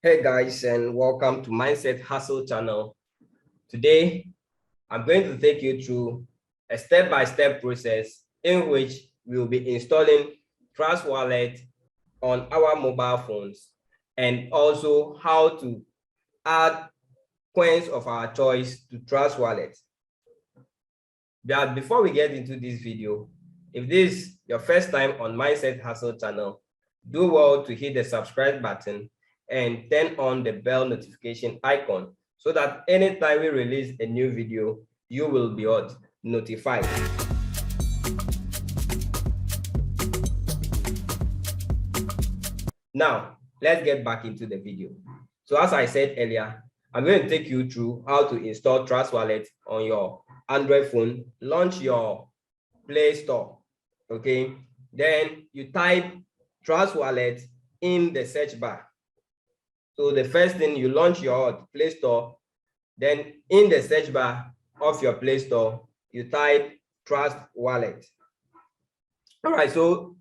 Hey guys, and welcome to Mindset Hustle channel. Today, I'm going to take you through a step-by-step process in which we will be installing Trust Wallet on our mobile phones and also how to add coins of our choice to Trust Wallet. But before we get into this video, if this is your first time on Mindset Hustle channel, do well to hit the subscribe button and turn on the bell notification icon so that anytime we release a new video, you will be notified. Now, let's get back into the video. So as I said earlier, I'm going to take you through how to install Trust Wallet on your Android phone. Launch your Play Store, okay? Then you type Trust Wallet in the search bar. So the first thing, you launch your Play Store, then in the search bar of your Play Store, you type Trust Wallet. All right, so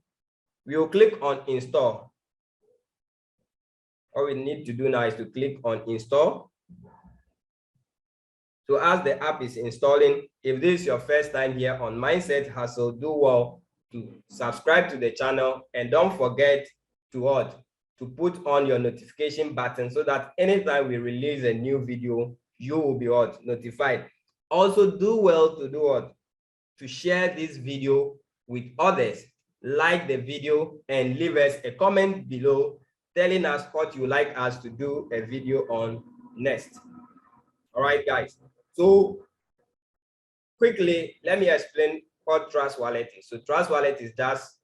we will click on install. All we need to do now is to click on install. So as the app is installing, if this is your first time here on Mindset Hustle, do well to subscribe to the channel and don't forget to put on your notification button so that anytime we release a new video, you will be notified. Also do well to to share this video with others. Like the video and leave us a comment below telling us what you like us to do a video on next. All right, guys. So quickly, let me explain what Trust Wallet is. So Trust Wallet is just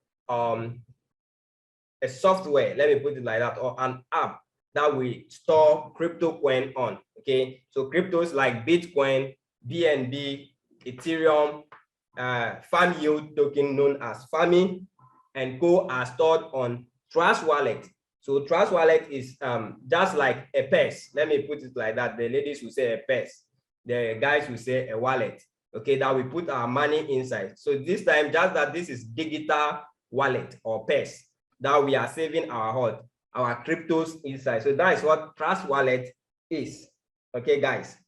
a software, let me put it like that, or an app that we store crypto coin on. Okay, so cryptos like Bitcoin, BNB, Ethereum, farm yield token known as FAMI, and Co are stored on Trust Wallet. So Trust Wallet is just like a purse. Let me put it like that. The ladies will say a purse. The guys will say a wallet. Okay, that we put our money inside. So this time, just that this is digital wallet or purse that we are saving our cryptos inside. So that is what Trust Wallet is. Okay, guys.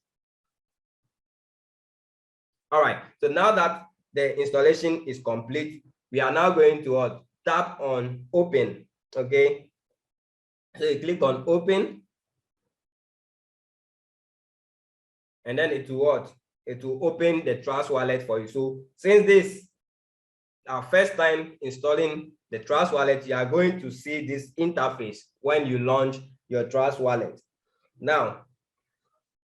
All right. So now that the installation is complete, we are now going to tap on open. Okay. So you click on open, and then it will It will open the Trust Wallet for you. So since this is our first time installing the Trust Wallet, you are going to see this interface when you launch your Trust Wallet. Now,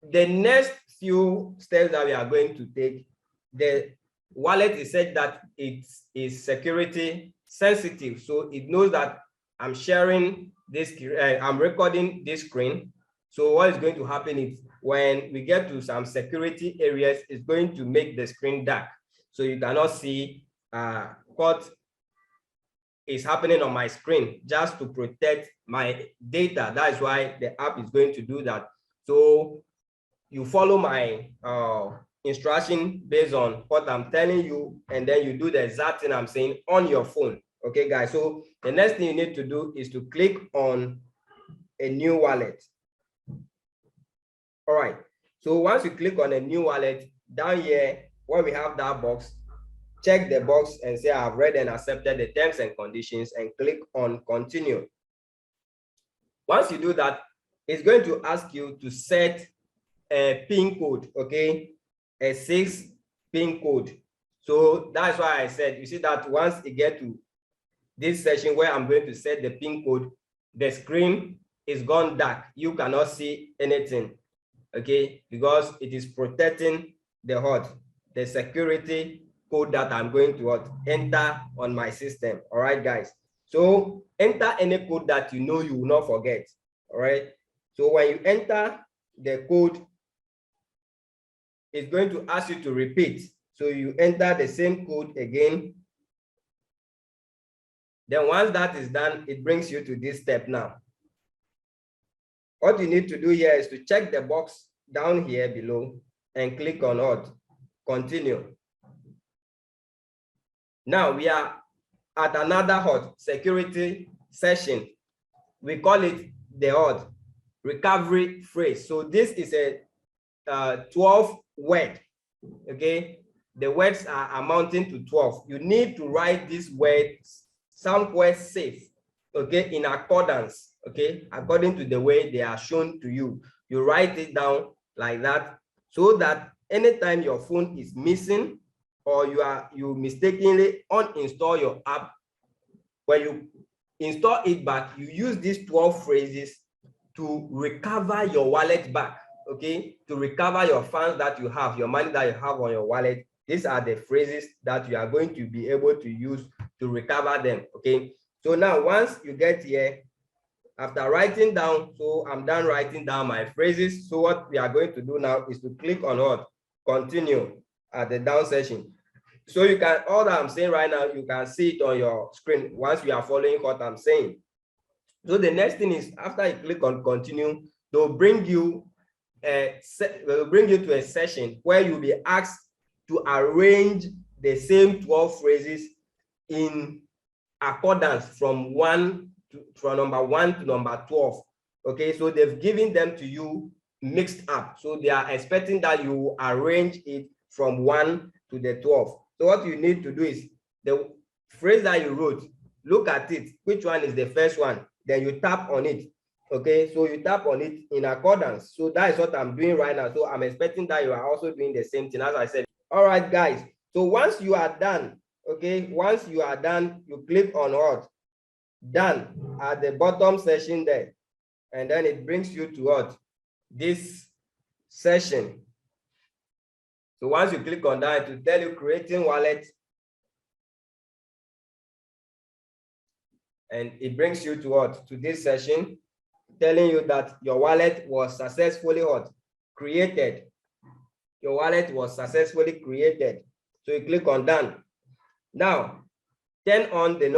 the next few steps that we are going to take, the wallet is said that it is security sensitive. So it knows that I'm sharing this, I'm recording this screen. So what is going to happen is when we get to some security areas, it's going to make the screen dark. So you cannot see what is happening on my screen, just to protect my data. That is why the app is going to do that. So you follow my instruction based on what I'm telling you, and then you do the exact thing I'm saying on your phone. Okay, guys. So the next thing you need to do is to click on a new wallet. All right. So once you click on a new wallet, down here where we have that box, check the box and say I've read and accepted the terms and conditions, and click on continue. Once you do that, it's going to ask you to set a PIN code, okay, a 6 PIN code. So that's why I said, you see that once you get to this section where I'm going to set the PIN code, the screen is gone dark. You cannot see anything, okay, because it is protecting the security code that I'm going to enter on my system. All right, guys. So enter any code that you know you will not forget. All right. So when you enter the code, it's going to ask you to repeat. So you enter the same code again. Then once that is done, it brings you to this step now. What you need to do here is to check the box down here below and click on continue. Now we are at another security session. We call it the recovery phrase. So this is a 12 word. Okay, the words are amounting to 12. You need to write these words somewhere safe, okay, in accordance, okay, according to the way they are shown to you. You write it down like that, so that anytime your phone is missing or you mistakenly uninstall your app, when you install it back, you use these 12 phrases to recover your wallet back, okay, to recover your funds that you have, your money that you have on your wallet. These are the phrases that you are going to be able to use to recover them, okay. So now once you get here, after writing down, so I'm done writing down my phrases. So what we are going to do now is to click on what? Continue at the down section. So you can, all that I'm saying right now, you can see it on your screen once you are following what I'm saying. So the next thing is, after you click on continue, they'll bring you to a session where you'll be asked to arrange the same 12 phrases in accordance from number 1 to number 12. Okay, so they've given them to you mixed up. So they are expecting that you arrange it from 1 to the 12. So what you need to do is the phrase that you wrote, look at it, which one is the first one, then you tap on it. Okay, so you tap on it in accordance. So that is what I'm doing right now. So I'm expecting that you are also doing the same thing as I said. All right, guys. So once you are done, okay, once you are done, you click on what? Done at the bottom section there. And then it brings you to what? This session. So once you click on that, it will tell you creating wallet. And it brings you to what? To this session, telling you that your wallet was successfully what? Created. Your wallet was successfully created. So you click on done. Now, turn on the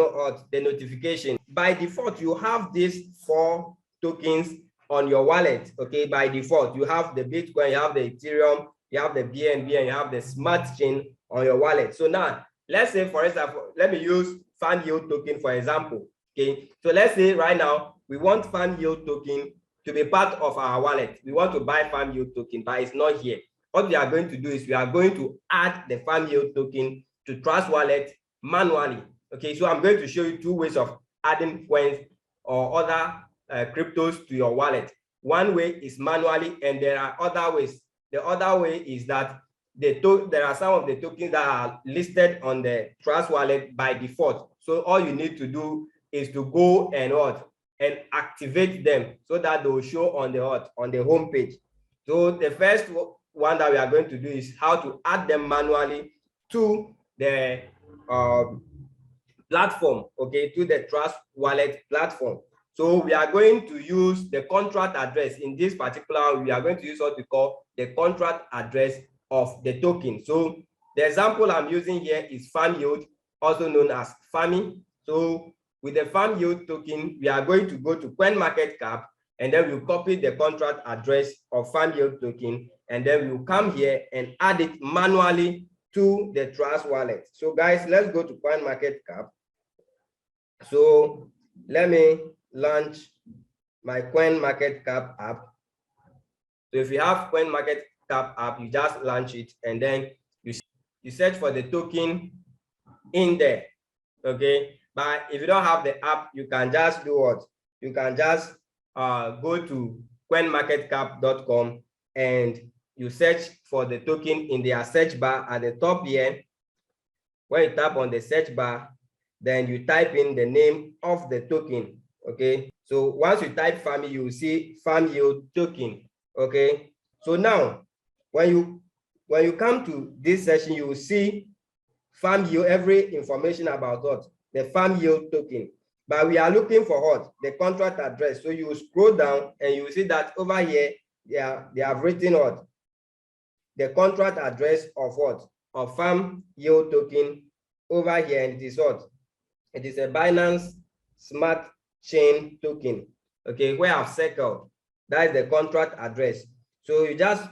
notification. By default, you have these 4 tokens on your wallet. Okay, by default, you have the Bitcoin, you have the Ethereum, you have the BNB, and you have the smart chain on your wallet. So now, let's say, for example, let me use fan yield token for example. Okay, so let's say right now we want fan yield token to be part of our wallet. We want to buy fan yield token, but it's not here. What we are going to do is we are going to add the fan yield token to Trust Wallet manually. Okay, so I'm going to show you 2 ways of adding coins or other cryptos to your wallet. One way is manually, and there are other ways. The other way is that there are some of the tokens that are listed on the Trust Wallet by default. So all you need to do is to go and activate them so that they will show on the home page. So the first one that we are going to do is how to add them manually to the platform, okay, to the Trust Wallet platform. So we are going to use the contract address. In this particular, we are going to use what we call the contract address of the token. So the example I'm using here is Farm Yield, also known as FAMI. So with the Farm Yield token, we are going to go to CoinMarketCap, and then we'll copy the contract address of Farm Yield token, and then we'll come here and add it manually to the Trust Wallet. So guys, let's go to CoinMarketCap. So let me launch my CoinMarketCap app. So if you have CoinMarketCap app, you just launch it, and then you search for the token in there. Okay, but if you don't have the app, you can just do what? You can just go to coinmarketcap.com and you search for the token in their search bar at the top here. When you tap on the search bar, then you type in the name of the token. Okay, so once you type FAMI, you will see Farm Yield token. Okay, so now when you come to this section, you will see Farm Yield, every information about what? The Farm Yield token. But we are looking for what? The contract address. So you scroll down and you will see that over here, they have written what? The contract address of what? Of Farm Yield token over here, and it is what? It is a Binance Smart Chain token. Okay, where I've circled. That is the contract address. So you just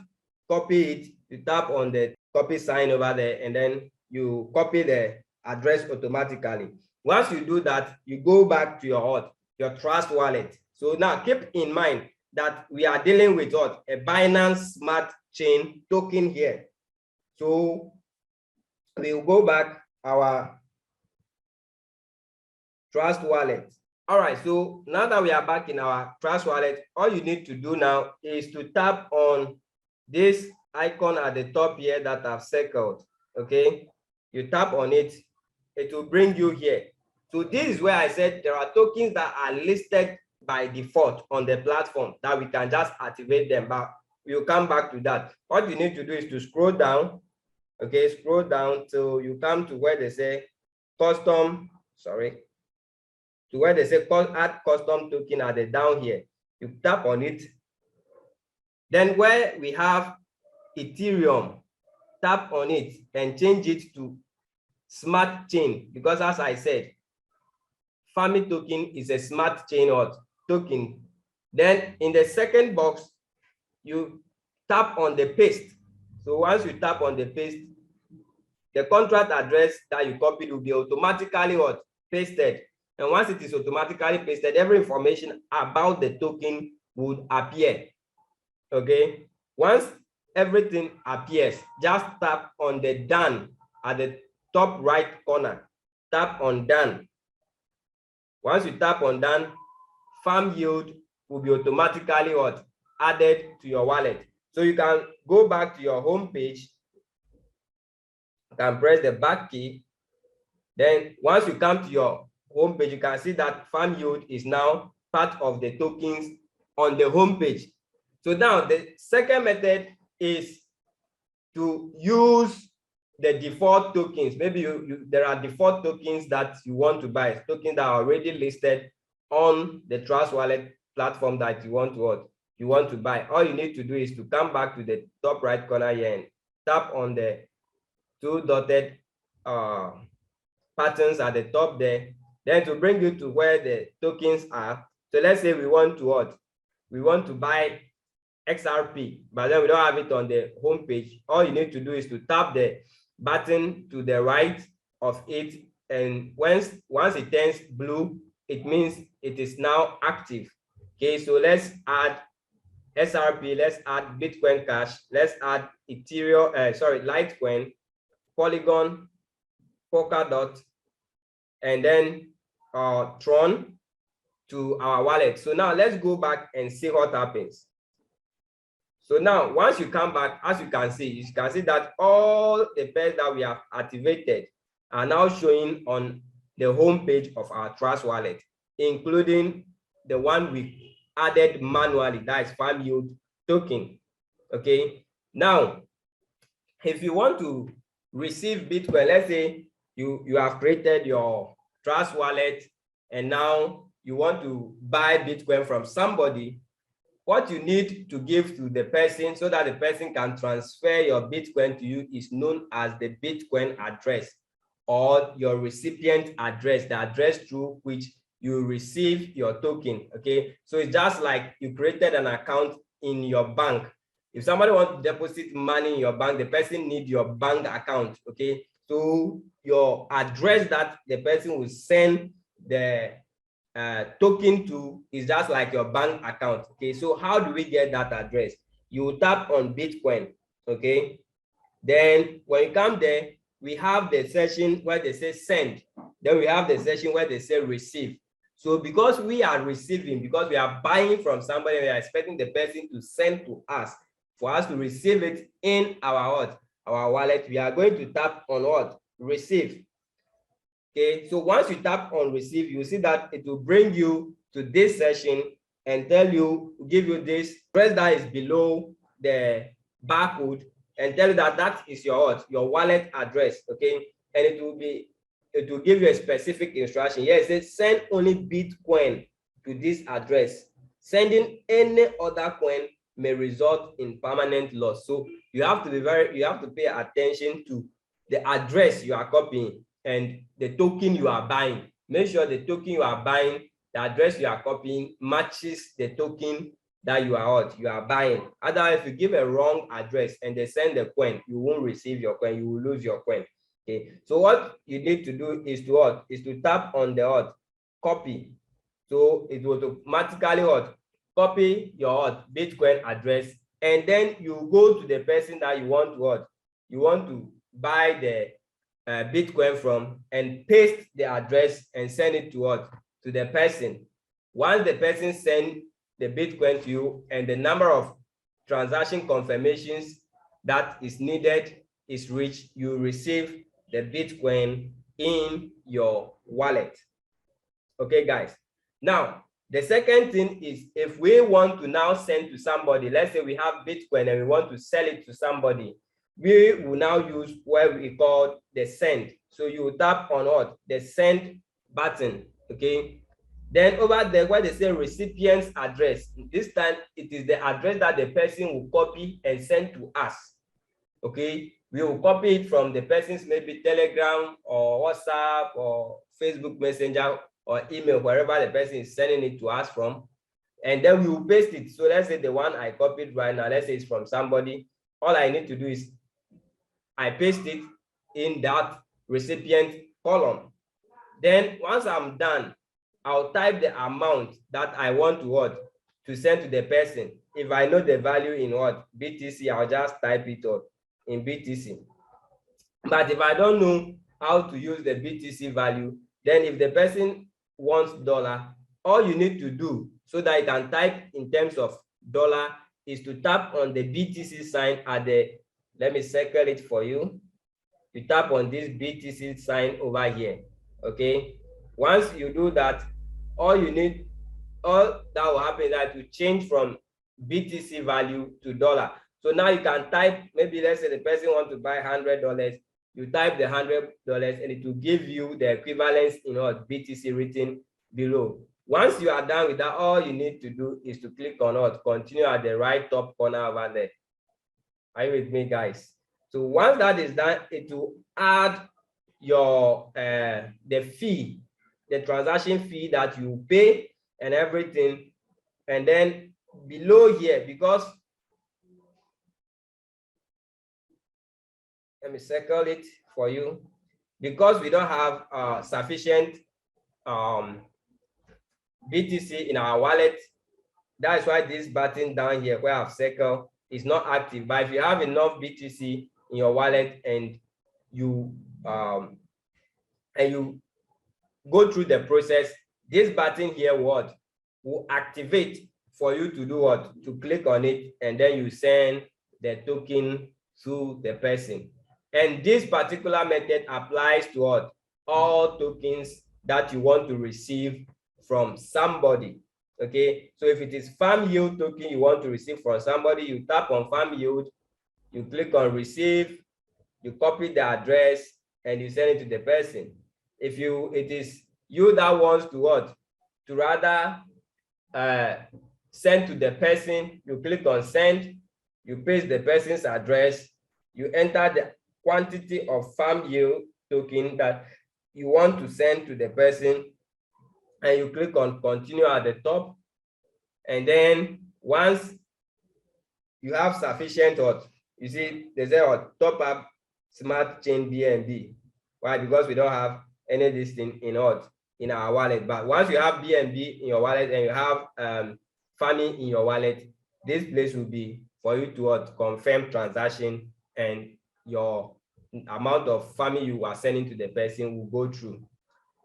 copy it, you tap on the copy sign over there, and then you copy the address automatically. Once you do that, you go back to your Trust Wallet. So now keep in mind that we are dealing with what? A Binance Smart Chain token here. So we'll go back our Trust Wallet. All right, so now that we are back in our Trust Wallet, all you need to do now is to tap on this icon at the top here that I've circled. Okay, you tap on it, it will bring you here. So this is where I said there are tokens that are listed by default on the platform that we can just activate them, but we'll come back to that. What you need to do is to scroll down. Okay, scroll down till you come to where they say custom, to where they say add custom token at the down here. You tap on it. Then where we have Ethereum, tap on it and change it to smart chain, because as I said, Farming token is a smart chain or token. Then in the second box, you tap on the paste. So once you tap on the paste, the contract address that you copied will be automatically what? Pasted. And once it is automatically pasted, every information about the token would appear. Okay. Once everything appears, just tap on the done at the top right corner. Tap on done. Once you tap on done, farm yield will be automatically what? Added to your wallet. So you can go back to your home page. You can press the back key. Then once you come to your home page, you can see that farm yield is now part of the tokens on the home page. So now the second method is to use the default tokens. Maybe there are default tokens that you want to buy, tokens that are already listed on the Trust Wallet platform that you want to buy. All you need to do is to come back to the top right corner here and tap on the two dotted patterns at the top there, then to bring you to where the tokens are. So let's say we want to what? We want to buy XRP, but then we don't have it on the home page. All you need to do is to tap the button to the right of it, and once it turns blue, it means it is now active. Okay, so let's add SRP, let's add Bitcoin Cash, let's add Ethereum, Litecoin, Polygon, Polkadot, and then Tron to our wallet. So now let's go back and see what happens. So now, once you come back, as you can see that all the pairs that we have activated are now showing on the home page of our Trust Wallet, including the one we added manually, that is farm yield token. Okay. Now, if you want to receive Bitcoin, let's say you have created your Trust Wallet and now you want to buy Bitcoin from somebody, what you need to give to the person so that the person can transfer your Bitcoin to you is known as the Bitcoin address, or your recipient address, the address through which you receive your token. Okay, so it's just like you created an account in your bank. If somebody wants to deposit money in your bank, the person needs your bank account. Okay, so your address that the person will send the token to is just like your bank account. Okay, so how do we get that address? You tap on Bitcoin. Okay, then when you come there, we have the section where they say send, then we have the section where they say receive. So because we are receiving, because we are buying from somebody, we are expecting the person to send to us for us to receive it in our wallet, we are going to tap on what? Receive. Okay, so once you tap on receive, you see that it will bring you to this session and give you this address that is below the barcode and tell you that that is your wallet address. Okay, and it will give you a specific instruction. Yes, it says send only Bitcoin to this address. Sending any other coin may result in permanent loss. So you have to pay attention to the address you are copying and the token you are buying. Make sure the token you are buying, the address you are copying matches the token that you are buying. Otherwise, if you give a wrong address and they send the coin, you won't receive your coin, you will lose your coin. Okay, so what you need to do is to tap on the copy. So it will automatically copy your Bitcoin address, and then you go to the person that you want to buy the Bitcoin from, and paste the address and send it to the person. Once the person send the Bitcoin to you and the number of transaction confirmations that is needed is reached, you receive the Bitcoin in your wallet. Okay, guys. Now, the second thing is, if we want to now send to somebody, let's say we have Bitcoin and we want to sell it to somebody, we will now use what we call the send. So you tap on what? The send button, okay? Then over there, where they say recipient's address, this time it is the address that the person will copy and send to us, okay? We will copy it from the person's maybe Telegram or WhatsApp or Facebook Messenger or email, wherever the person is sending it to us from, and then we will paste it. So let's say the one I copied right now, let's say it's from somebody. All I need to do is I paste it in that recipient column. Then once I'm done, I'll type the amount that I want to send to the person. If I know the value in BTC, I'll just type it in BTC. But if I don't know how to use the BTC value, then if the person wants dollar, all you need to do so that you can type in terms of dollar is to tap on the BTC sign at the, let me circle it for you. You tap on this BTC sign over here, okay? Once you do that, all that will happen is that you change from BTC value to dollar. So now you can type, maybe let's say the person wants to buy $100, you type the $100 and it will give you the equivalence in BTC written below. Once you are done with that, all you need to do is to click on continue at the right top corner over there. Are you with me, guys? So once that is done, it will add your the fee, the transaction fee that you pay and everything. And then below here, because let me circle it for you, because we don't have sufficient BTC in our wallet. That's why this button down here where I've circled is not active. But if you have enough BTC in your wallet and you go through the process, this button here will activate for you to do what? To click on it, and then you send the token to the person. And this particular method applies to what? All tokens that you want to receive from somebody. Okay, so if it is farm yield token you want to receive from somebody, you tap on farm yield, you click on receive, you copy the address, and you send it to the person. If it is you that wants to what? To rather send to the person, you click on send, you paste the person's address, you enter the quantity of farm yield token that you want to send to the person, and you click on continue at the top. And then once you have sufficient you see there's a top up smart chain BNB. Why? Because we don't have any of this thing in our wallet. But once you have BNB in your wallet and you have Fanny in your wallet, this place will be for you to confirm transaction, and your amount of Fanny you are sending to the person will go through.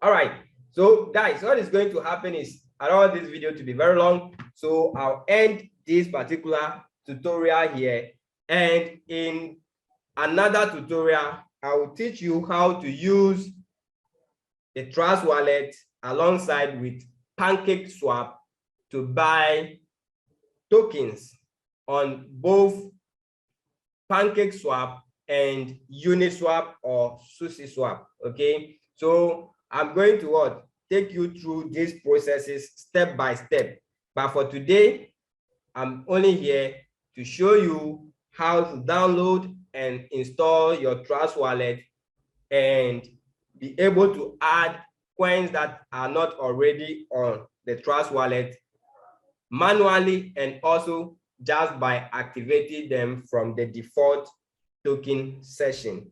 All right. So guys, what is going to happen is, I don't want this video to be very long, so I'll end this particular tutorial here, and in another tutorial I will teach you how to use the Trust Wallet alongside with PancakeSwap to buy tokens on both PancakeSwap and Uniswap or SushiSwap. Okay, so I'm going to take you through these processes step by step. But for today, I'm only here to show you how to download and install your Trust Wallet and be able to add coins that are not already on the Trust Wallet manually, and also just by activating them from the default token session.